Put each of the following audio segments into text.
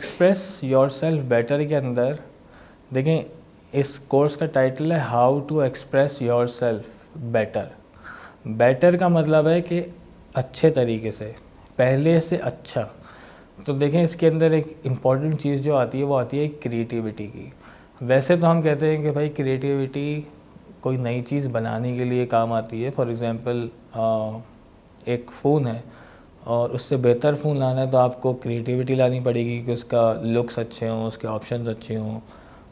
Express yourself better के अंदर देखें, इस कोर्स का टाइटल है how to express yourself better. Better का मतलब है कि अच्छे तरीके से, पहले से अच्छा। तो देखें, इसके अंदर एक इम्पॉर्टेंट चीज़ जो आती है वो आती है क्रिएटिविटी की। वैसे तो हम कहते हैं कि भाई क्रिएटिविटी कोई नई चीज़ बनाने के लिए काम आती है। फॉर एग्ज़ाम्पल एक फ़ोन है और उससे बेहतर फ़ोन लाना है तो आपको क्रिएटिविटी लानी पड़ेगी कि उसका लुक्स अच्छे हों, उसके ऑप्शंस अच्छे हों,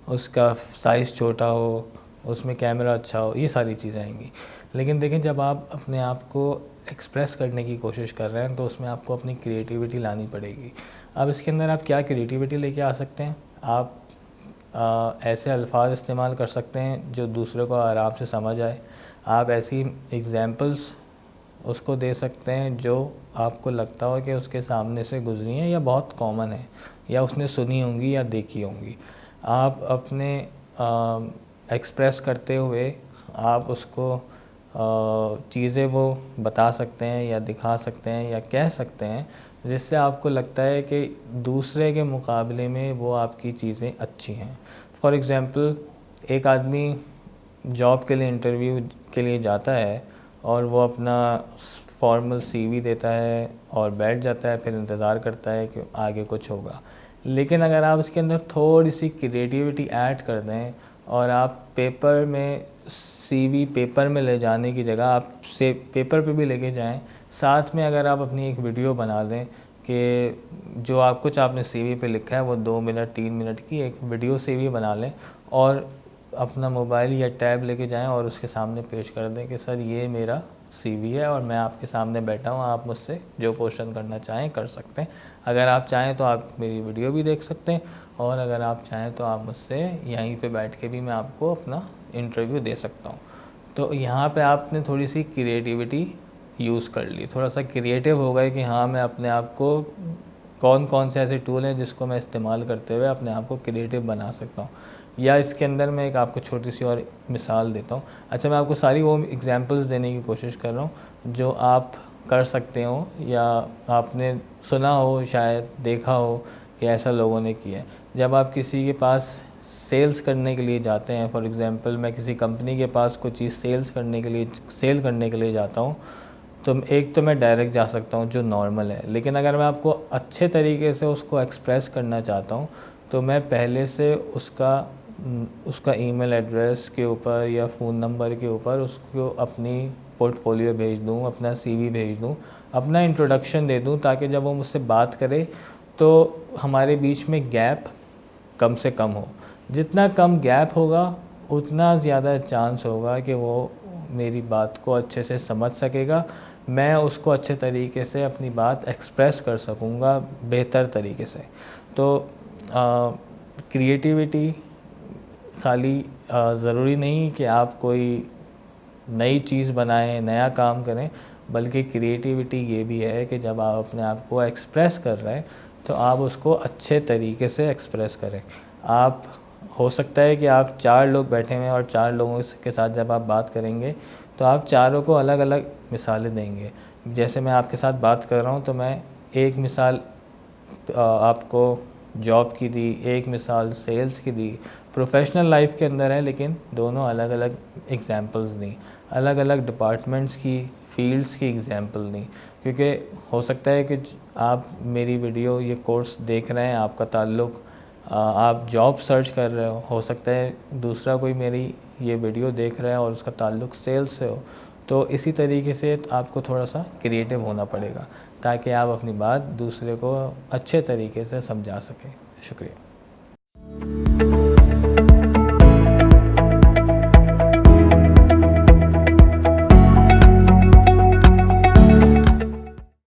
उसका साइज़ छोटा हो, उसमें कैमरा अच्छा हो, ये सारी चीज़ें आएंगी। लेकिन देखें, जब आप अपने आप को एक्सप्रेस करने की कोशिश कर रहे हैं तो उसमें आपको अपनी क्रिएटिविटी लानी पड़ेगी। अब इसके अंदर आप क्या क्रिएटिविटी लेके आ सकते हैं? आप ऐसे अल्फाज इस्तेमाल कर सकते हैं जो दूसरे को आराम से समझ आए। आप ऐसी एग्जांपल्स उसको दे सकते हैं जो आपको लगता हो कि उसके सामने से गुजरी हैं या बहुत कॉमन है या उसने सुनी होंगी या देखी होंगी। आप अपने एक्सप्रेस करते हुए आप उसको चीज़ें वो बता सकते हैं या दिखा सकते हैं या कह सकते हैं जिससे आपको लगता है कि दूसरे के मुकाबले में वो आपकी चीज़ें अच्छी हैं। फॉर एग्ज़ाम्पल, एक आदमी जॉब के लिए इंटरव्यू के लिए जाता है और वो अपना फॉर्मल सीवी देता है और बैठ जाता है, फिर इंतज़ार करता है कि आगे कुछ होगा। लेकिन अगर आप इसके अंदर थोड़ी सी क्रिएटिविटी ऐड कर दें और आप पेपर में सीवी पेपर में ले जाने की जगह आप से पेपर पे भी लेके जाएं, साथ में अगर आप अपनी एक वीडियो बना दें कि जो आप कुछ आपने सीवी पे लिखा है वो 2 मिनट 3 मिनट की एक वीडियो सीवी बना लें और अपना मोबाइल या टैब लेके जाएं और उसके सामने पेश कर दें कि सर ये मेरा सीवी है और मैं आपके सामने बैठा हूँ, आप मुझसे जो क्वेश्चन करना चाहें कर सकते हैं। अगर आप चाहें तो आप मेरी वीडियो भी देख सकते हैं और अगर आप चाहें तो आप मुझसे यहीं पे बैठ के भी मैं आपको अपना इंटरव्यू दे सकता हूँ। तो यहाँ पे आपने थोड़ी सी क्रिएटिविटी यूज़ कर ली, थोड़ा सा क्रिएटिव हो गए कि हाँ, मैं अपने आप को कौन कौन से ऐसे टूल हैं जिसको मैं इस्तेमाल करते हुए अपने आप को क्रिएटिव बना सकता हूँ। या इसके अंदर मैं एक आपको छोटी सी और मिसाल देता हूँ। अच्छा, मैं आपको सारी वो एग्जांपल्स देने की कोशिश कर रहा हूँ जो आप कर सकते हो या आपने सुना हो, शायद देखा हो कि ऐसा लोगों ने किया है। जब आप किसी के पास सेल्स करने के लिए जाते हैं, फॉर एग्ज़ाम्पल मैं किसी कंपनी के पास कोई चीज़ सेल करने के लिए जाता हूँ, तो एक तो मैं डायरेक्ट जा सकता हूँ जो नॉर्मल है, लेकिन अगर मैं आपको अच्छे तरीके से उसको एक्सप्रेस करना चाहता हूँ तो मैं पहले से उसका ईमेल एड्रेस के ऊपर या फ़ोन नंबर के ऊपर उसको अपनी पोर्टफोलियो भेज दूँ, अपना सीवी भेज दूँ, अपना इंट्रोडक्शन दे दूँ ताकि जब वो मुझसे बात करे तो हमारे बीच में गैप कम से कम हो। जितना कम गैप होगा उतना ज़्यादा चांस होगा कि वो मेरी बात को अच्छे से समझ सकेगा, मैं उसको अच्छे तरीके से अपनी बात एक्सप्रेस कर सकूँगा बेहतर तरीके से। तो क्रिएटिविटी खाली ज़रूरी नहीं कि आप कोई नई चीज़ बनाएं, नया काम करें, बल्कि क्रिएटिविटी ये भी है कि जब आप अपने आप को एक्सप्रेस कर रहे हैं तो आप उसको अच्छे तरीके से एक्सप्रेस करें। आप हो सकता है कि आप 4 लोग बैठे हुए हैं और 4 लोगों के साथ जब आप बात करेंगे तो आप चारों को अलग अलग मिसालें देंगे। जैसे मैं आपके साथ बात कर रहा हूँ तो मैं एक मिसाल आपको जॉब की दी, एक मिसाल सेल्स की दी, प्रोफेशनल लाइफ के अंदर है लेकिन दोनों अलग अलग एग्जांपल्स दी, अलग अलग डिपार्टमेंट्स की, फील्ड्स की एग्जांपल दी। क्योंकि हो सकता है कि आप मेरी वीडियो ये कोर्स देख रहे हैं, आपका ताल्लुक़ आप जॉब सर्च कर रहे हो सकता है दूसरा कोई मेरी ये वीडियो देख रहा है और उसका ताल्लुक़ सेल्स से हो। तो इसी तरीके से आपको थोड़ा सा क्रिएटिव होना पड़ेगा ताकि आप अपनी बात दूसरे को अच्छे तरीके से समझा सकें। शुक्रिया।